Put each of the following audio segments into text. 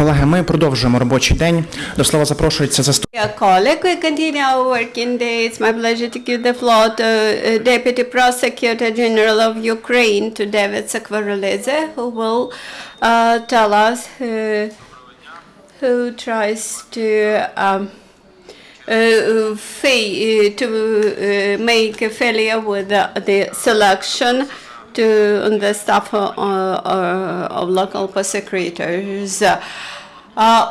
Колеги, ми продовжуємо робочий день. До слова запрошується заступник. Colleague, we continue our working day. It's my pleasure to give the floor to Deputy Prosecutor General of Ukraine, to David Sakvarelidze, who will tell us who tries to make a failure with the selection on the staff of local prosecutors.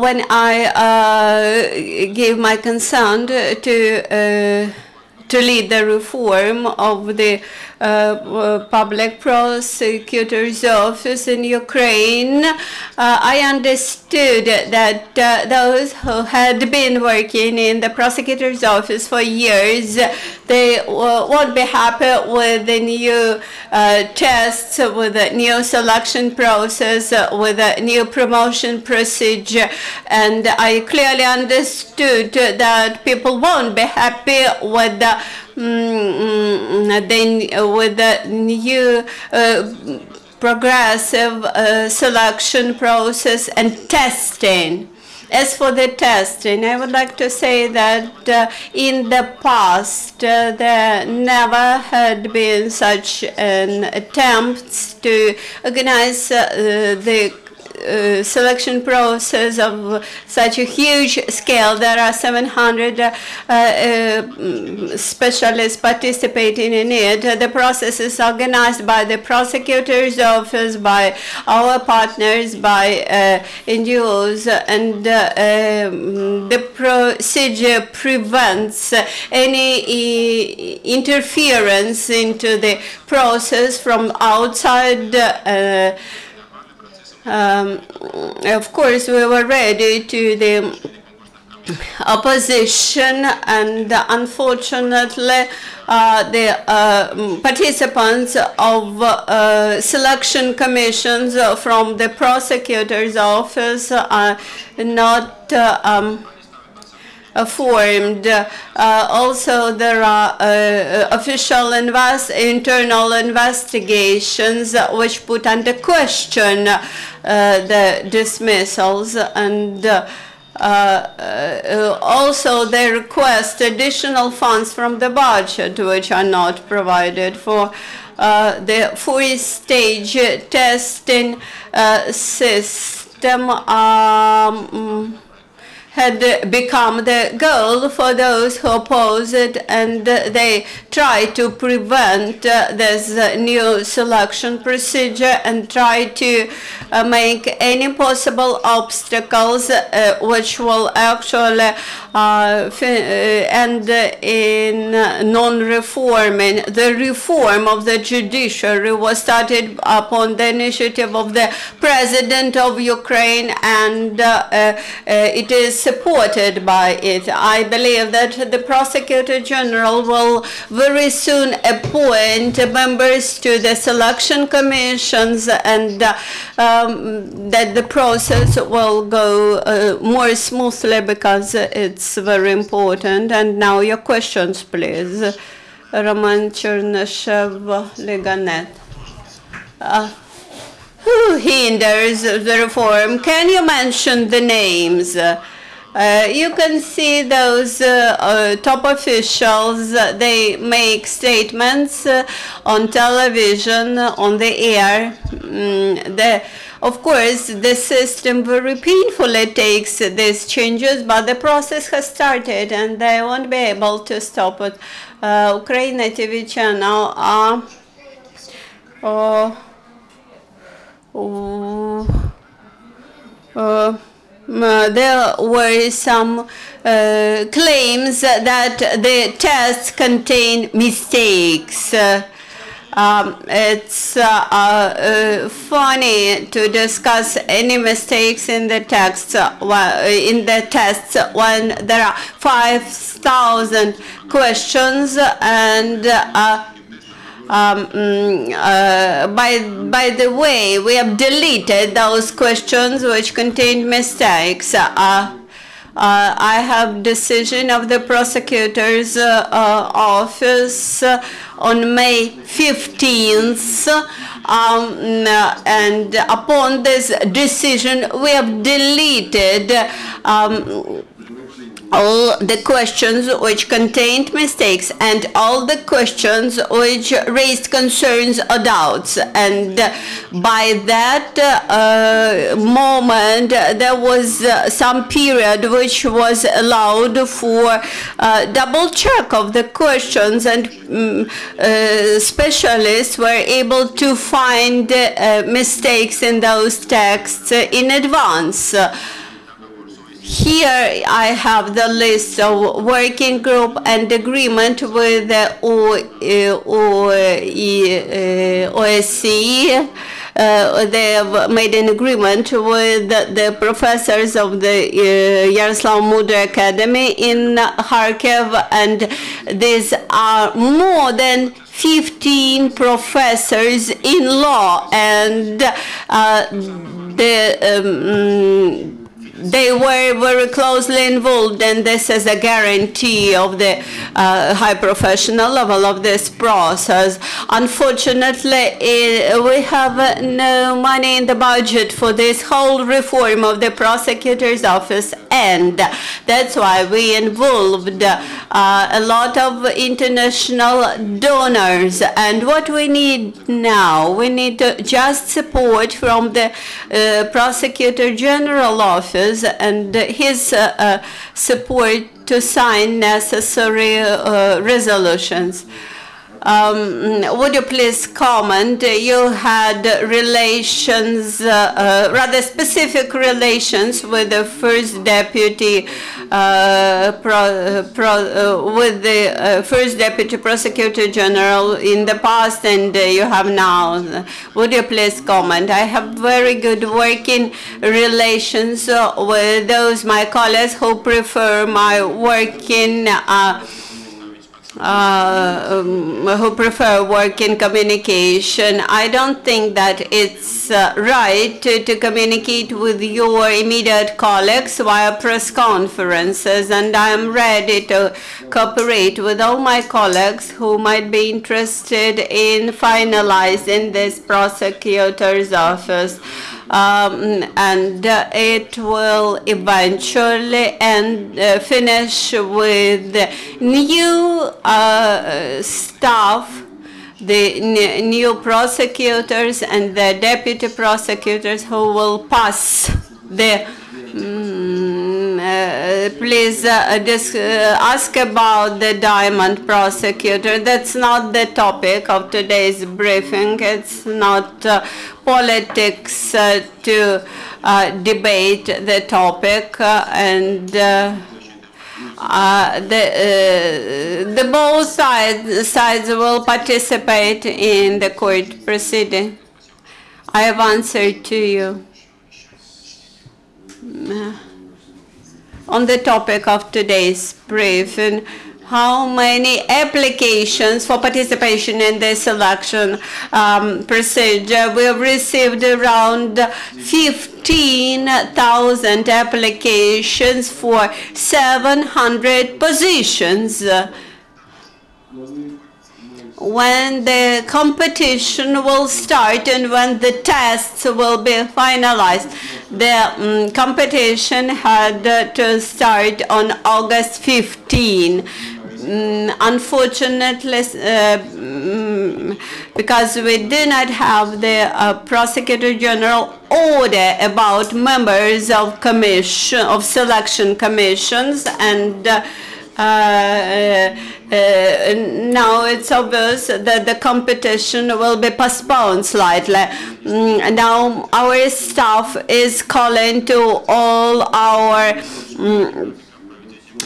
When I gave my consent to lead the reform of the public prosecutor's office in Ukraine, I understood that those who had been working in the prosecutor's office for years, they won't be happy with the new tests, with the new selection process, with the new promotion procedure, and I clearly understood that people won't be happy with the new progressive selection process and testing. As for the testing, I would like to say that in the past there never had been such an attempt to organize the selection process of such a huge scale. There are 700 specialists participating in it. The process is organized by the prosecutor's office, by our partners, by NGOs, and the procedure prevents any interference into the process from outside. Of course, we were ready to the opposition, and unfortunately the participants of selection commissions from the prosecutor's office are not formed. Also, there are official internal investigations which put under question the dismissals, and also they request additional funds from the budget which are not provided for. The four-stage testing system had become the goal for those who oppose it, and they try to prevent this new selection procedure and try to make any possible obstacles which will actually end in non-reforming. The reform of the judiciary was started upon the initiative of the President of Ukraine, and it is supported by it. I believe that the Prosecutor General will very soon appoint members to the selection commissions, and that the process will go more smoothly, because it's very important. And now your questions, please. Roman Chernyshev, Liganet. Who hinders the reform? Can you mention the names? You can see those top officials, they make statements on television, on the air. Of course, the system very painfully takes these changes, but the process has started and they won't be able to stop it. Ukraine TV channel there were some claims that the tests contain mistakes. It's funny to discuss any mistakes in the tests when there are 5,000 questions, and by the way, we have deleted those questions which contained mistakes. I have decision of the prosecutor's office on May 15th, and upon this decision we have deleted all the questions which contained mistakes and all the questions which raised concerns or doubts. And by that moment, there was some period which was allowed for double check of the questions, and specialists were able to find mistakes in those texts in advance. Here I have the list of working group and agreement with the OSCE. They have made an agreement with the professors of the Yaroslav Mudry Academy in Kharkiv, and these are more than 15 professors in law, and they were very closely involved, and this is a guarantee of the high professional level of this process. Unfortunately, we have no money in the budget for this whole reform of the prosecutor's office, and that's why we involved a lot of international donors. And what we need now, we need just support from the Prosecutor General Office and his support to sign necessary resolutions. Would you please comment? You had relations, rather specific relations with the first deputy, with the first deputy prosecutor general in the past, and you have now. Would you please comment? I have very good working relations with those my colleagues who prefer my working. Who prefer work in communication. I don't think that it's right to communicate with your immediate colleagues via press conferences, and I am ready to cooperate with all my colleagues who might be interested in finalizing this prosecutor's office. And it will eventually finish with new staff, the new prosecutors and the deputy prosecutors who will pass the please ask about the diamond prosecutor. That's not the topic of today's briefing. It's not politics to debate the topic, and the both sides will participate in the court proceeding. I have answered to you. On the topic of today's briefing, how many applications for participation in this election procedure? We have received around 15,000 applications for 700 positions. When the competition will start and when the tests will be finalized, the competition had to start on August 15. Unfortunately, because we do not have the Prosecutor General order about members of selection commissions, and now it's obvious that the competition will be postponed slightly. Now our staff is calling to all our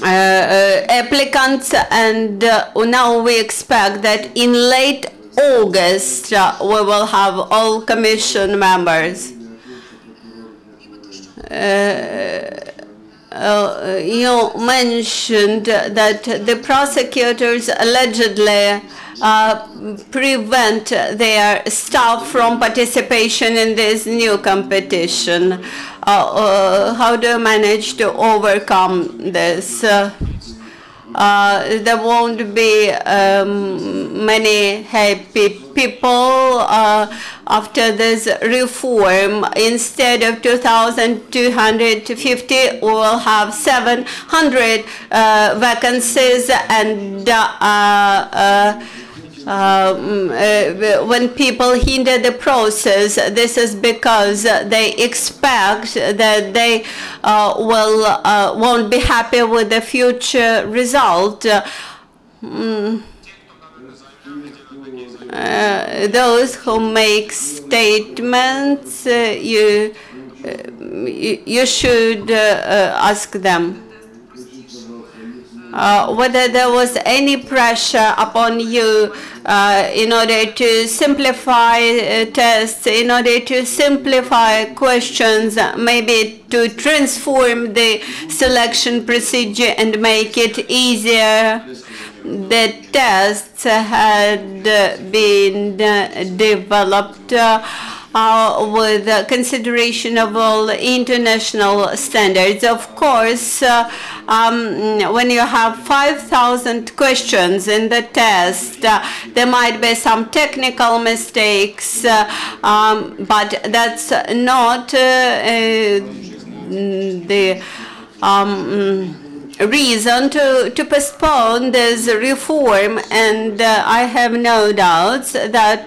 applicants, and now we expect that in late August we will have all commission members. You mentioned that the prosecutors allegedly prevent their staff from participation in this new competition? How do you manage to overcome this? There won't be many happy people after this reform. Instead of 2,250, we will have 700 vacancies, and when people hinder the process, this is because they expect that they won't be happy with the future result. Those who make statements, you should ask them whether there was any pressure upon you in order to simplify tests, in order to simplify questions, maybe to transform the selection procedure and make it easier. The tests had been developed with consideration of all international standards. Of course, when you have 5,000 questions in the test, there might be some technical mistakes, but that's not the reason to postpone this reform, and I have no doubts that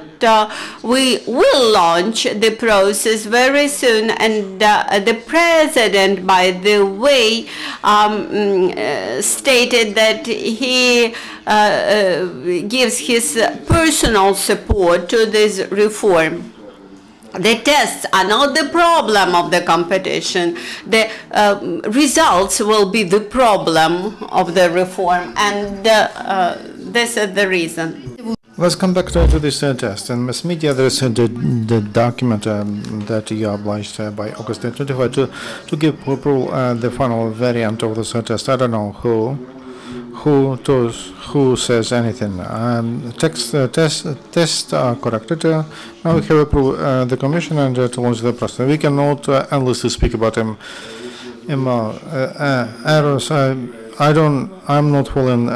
we will launch the process very soon. And the president, by the way, stated that he gives his personal support to this reform. The tests are not the problem of the competition. The results will be the problem of the reform, and this is the reason. Let's come back to this test. In mass media, there is the document that you are obliged by August 25 to give approval the final variant of this test. I don't know who says anything. Tests are corrected. Now we have approved the commission and to launch the process. We cannot endlessly speak about errors. I'm not following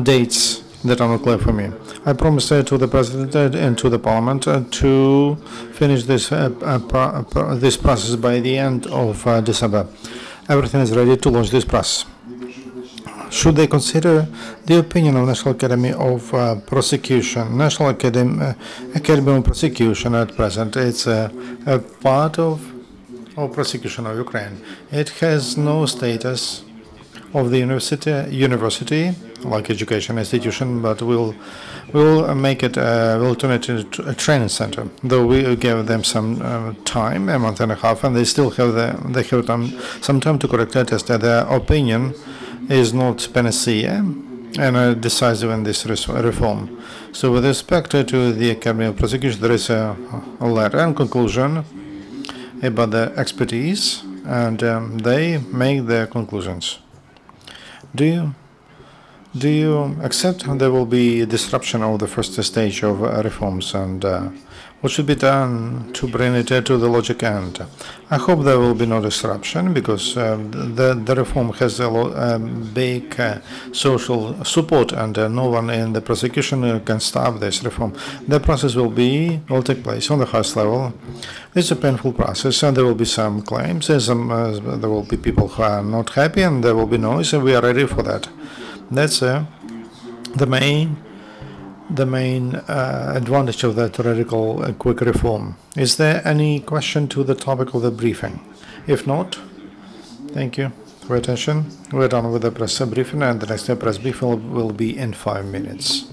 dates that are not clear for me. I promised to the President and to the Parliament to finish this process by the end of December. Everything is ready to launch this process. Should they consider the opinion of National Academy of Prosecution? National Academy of Prosecution at present, it's a part of prosecution of Ukraine. It has no status of the university like education institution, but we'll make it, we'll turn it into a training center. Though we gave them some time, a month and a half, and they still have some time to correct their test. Their opinion is not panacea and decisive in this reform. So with respect to the Academy of Prosecution, there is a letter and conclusion about the expertise, and they make their conclusions. Do you accept there will be disruption of the first stage of reforms, and what should be done to bring it to the logic end? I hope there will be no disruption, because the reform has a big social support, and no one in the prosecution can stop this reform. The process will take place on the highest level. It's a painful process, and there will be some claims, there will be people who are not happy, and there will be noise, and we are ready for that. That's the main advantage of that radical quick reform. Is there any question to the topic of the briefing? If not, thank you for your attention. We're done with the press briefing, and the next press briefing will be in 5 minutes.